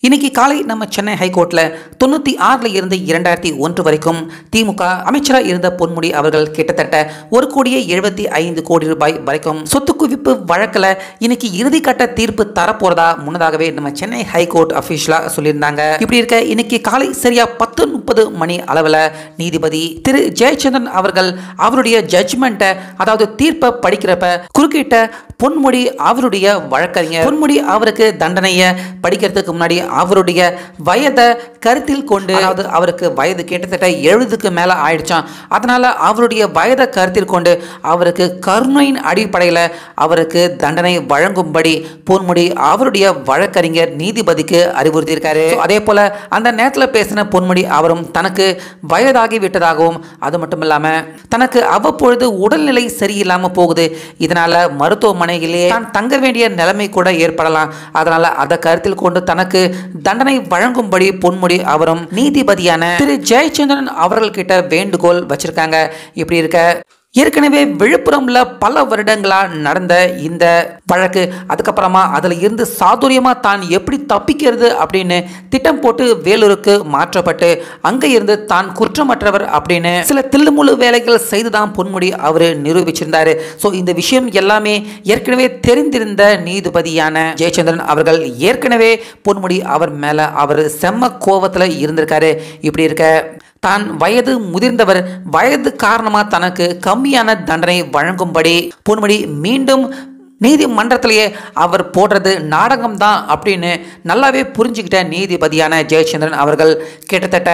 இன்னைக்கு காலை நம்ம சென்னை ஹைகோர்ட்ல 96ல இருந்து 2001 வரைக்கும் திமுக அமைச்சராக இருந்த பொன்முடி அவர்கள் கிட்டத்தட்ட 1,75 கோடி ரூபாய் வரைக்கும் சொத்து குவிப்பு வழக்கில் இன்னைக்கு இறுதிக்கட்ட தீர்ப்பு தரப்போறதா முன்னதாகவே நம்ம சென்னை ஹைகோர்ட் அபிஷியலா சொல்லியிருந்தாங்க. இப்படி இருக்க இன்னைக்கு காலை சரியா 10:30 மணி அளவில் நீதிபதி திரு ஜெயச்சந்திரன் அவர்கள் அவருடைய ஜட்ஜ்மெண்ட்டை அதாவது தீர்ப்பை படிக்கிறப்ப குறுக்கிட்ட பொன்முடி அவருடைய வழக்கறிஞர் பொன்முடி அவருக்கு தண்டனையை படிக்கிறதுக்கு முன்னாடி அவருடைய வயதை கருத்தில் கொண்டு, அதாவது அவருக்கு வயது கிட்டத்தட்ட 70க்கு மேல ஆயிடுச்சான், அதனால அவருடைய வயதை கருத்தில் கொண்டு அவருக்கு கருணையின் அடிப்படையில் அவருக்கு தண்டனை வழங்கும்படி பொன்முடி அவருடைய வழக்கறிஞர் நீதிபதிக்கு அறிவுறுத்தியிருக்காரு. அதே போல அந்த நேரத்தில் பேசின பொன்முடி அவரும் தனக்கு வயதாகி விட்டதாகவும் அது மட்டும் இல்லாம தனக்கு அவ்வப்பொழுது உடல்நிலை சரியில்லாம போகுது, இதனால மருத்துவமனையிலே தான் தங்க வேண்டிய நிலைமை கூட ஏற்படலாம், அதனால அதை கருத்தில் கொண்டு தனக்கு தண்டனை வழங்கும்படி பொன்முடி அவரும் நீதிபதியான திரு ஜெயச்சந்திரன் அவர்கள் கிட்ட வேண்டுகோள் வச்சிருக்காங்க. இப்படி இருக்க ஏற்கனவே விழுப்புரம்ல பல வருடங்களா நடந்த இந்த வழக்கு, அதுக்கப்புறமா அதுல இருந்து சாதுரியமா தான் எப்படி தப்பிக்கிறது அப்படின்னு திட்டம் போட்டு வேலூருக்கு மாற்றப்பட்டு அங்க இருந்து தான் குற்றமற்றவர் அப்படின்னு சில தில்லுமுழு வேலைகள் செய்துதான் பொன்முடி அவரு நிரூபிச்சிருந்தாரு. ஸோ இந்த விஷயம் எல்லாமே ஏற்கனவே தெரிந்திருந்த நீதிபதியான ஜெயச்சந்திரன் அவர்கள் ஏற்கனவே பொன்முடி அவர் மேல அவர் செம்ம கோபத்துல இருந்திருக்காரு. இப்படி இருக்க தான் வயது முதிர்ந்தவர், வயது காரணமாக தனக்கு கம்மியான தண்டனை வழங்கும்படி பொன்முடி மீண்டும் நீதிமன்றத்திலேயே அவர் போடுறது நாடகம் தான் அப்படின்னு நல்லாவே புரிஞ்சுக்கிட்ட நீதிபதியான ஜெயச்சந்திரன் அவர்கள் கிட்டத்தட்ட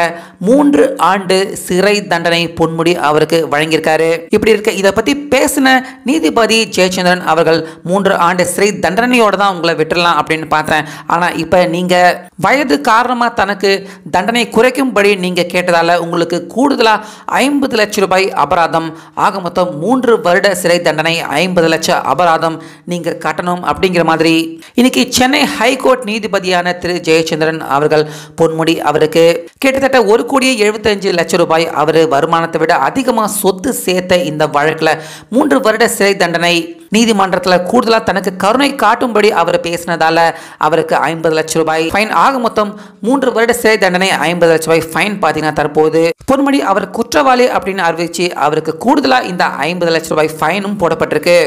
3 ஆண்டு சிறை தண்டனை பொன்முடி அவருக்கு வழங்கியிருக்காரு. இப்படி இருக்க இதை பற்றி பேசின நீதிபதி ஜெயச்சந்திரன் அவர்கள் 3 ஆண்டு சிறை தண்டனையோட தான் உங்களை விட்டுடலாம் அப்படின்னு பார்த்தேன், ஆனால் இப்போ நீங்கள் வயது காரணமாக தனக்கு தண்டனை குறைக்கும்படி நீங்கள் கேட்டதால் உங்களுக்கு கூடுதலாக 50 லட்சம் ரூபாய் அபராதம், ஆக மொத்தம் 3 வருட சிறை தண்டனை, 50 லட்சம் அபராதம் நீங்க கட்டணும் அப்படிங்கிற மாதிரி இன்னைக்கு சென்னை ஹைகோர்ட் நீதிபதியான திரு ஜெயச்சந்திரன் அவர்கள் பொன்முடி அவருக்கு கிட்டத்தட்ட 1,75 லட்சம் ரூபாய் அவர் வருமானத்தை விட அதிகமாக சொத்து சேர்த்த இந்த வழக்கில் 3 வருட சிறை தண்டனை, நீதிமன்றத்தில் கூடுதலாக தனக்கு கருணை காட்டும்படி அவர் பேசினதால அவருக்கு 50 லட்சம் ரூபாய் ஃபைன், ஆக மொத்தம் 3 வருட சிறை தண்டனை, 50 லட்சம் ரூபாய் ஃபைன். பார்த்தீங்கன்னா தற்போது பொன்முடி அவர் குற்றவாளி அப்படின்னு அறிவிச்சு அவருக்கு கூடுதலாக இந்த 50 லட்சம் ரூபாய் ஃபைனும் போடப்பட்டிருக்கு.